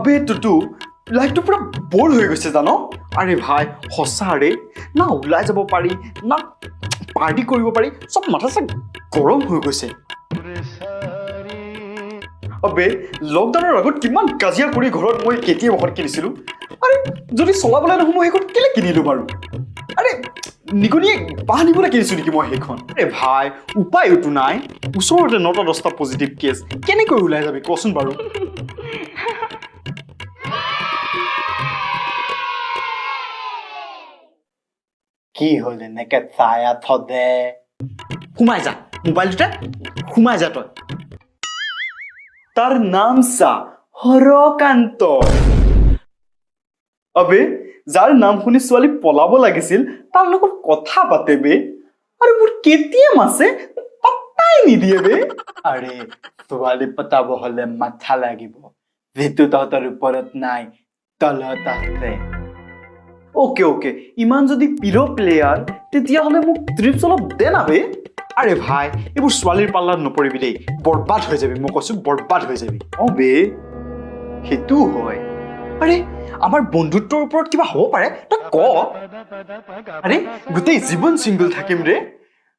अबे टुटु लाइफটো পুৰা বৰ হৈ গৈছে জানো আৰে ভাই হসাৰে না উলাই যাব পাৰি না পাৰ্টি কৰিব পাৰি সব মাথা সব গৰম হৈ গৈছে अबे लकडाउনৰ আগত কিমান কাজিয়া কৰি ঘৰত মই কেতিয়া বহৰ কিনিছিলো আৰে যদি চলাবলৈ নহম হেখন কেলে কিনিলো বাৰু আৰে নিকনিয়ে বাহানিবলৈ কিনিছো নেকি মই হেখন আৰে ভাই উপায়টো নাই ওচৰতে 9টা 10টা পজিটিভ কেছ কেনেকৈ ওলাই যাবি কচোন বাৰু কি হল এনেকে ছায়া থদে ঘুমাই যা মোবাইলটোতে ঘুমাই যা তই তাৰ নাম সা হৰকান্ত अबे যাৰ নাম শুনি ছোৱালী পলাব লাগিছিল তাৰ লগত কথা পাতে বে আৰু মোৰ কেতিয়াম আছে পাত্তাই নিদিয়ে বে আৰে ছোৱালী পতাব হলে মাথা লাগিব যেটো তহঁতৰ ওপৰত নাই তলত আছে ओके ओके ইমান যদি পিৰো প্লেয়াৰ তেতিয়া হলে মোক ট্ৰিপছ অলপ দে না বে আৰে ভাই এইবোৰ ছোৱালীৰ পাল্লাত নপৰিবি দেই বৰবাদ হৈ যাবি মই কৈছো বৰবাদ হৈ যাবি বে হেতু হয় আৰে আমাৰ বন্ধুত্বৰ ওপৰত কিবা হ'ব পাৰে তই ক আৰে গোটেই জীৱন সিঙ্গল থাকিম ৰে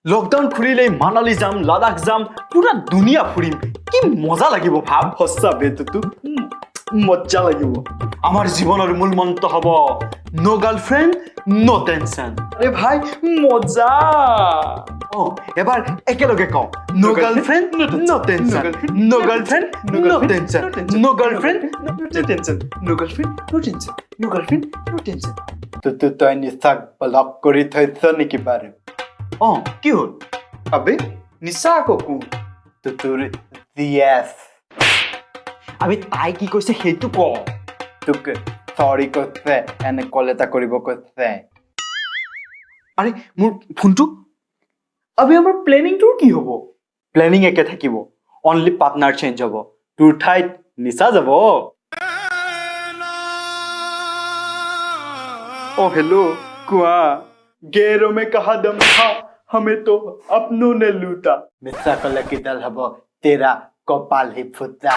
লকডাউন খুলিলে মানালী যাম লাদাখ যাম পুৰা দুনিয়া ফুৰিম কি মজা লাগিব ভাব হসা বেতু মজা লাগিব আমার জীবনের মূল মন্ত্র হব নো গার্লফ্রেন্ড নো টেনশন আরে ভাই মজা ও এবার একেলগে কও নো গার্লফ্রেন্ড নো টেনশন নো গার্লফ্রেন্ড নো টেনশন নো গার্লফ্রেন্ড নো টেনশন নো গার্লফ্রেন্ড নো টেনশন নো গার্লফ্রেন্ড নো টেনশন তো তই নিচাক ব্লক কৰি থৈছ নেকি বাৰু ও কি হল আবে নিশা ককু তো তোৰ জিএস আবে তাই কি কৈছে সেইটো ক তোক সৰি কৈছে এনে কল এটা কৰিব কৈছে আরে মোর ফোনটো আবে আমার প্ল্যানিং টুর কি হবো প্ল্যানিং একে থাকিব অনলি পার্টনার চেঞ্জ হব টুর ঠাইত নিশা যাব ओ हेलो कुआ गैरों में कहा दम था हमें तो अपनों ने लूटा মিছা কলে কিডাল হব তেৰা কপাল হি ফুটা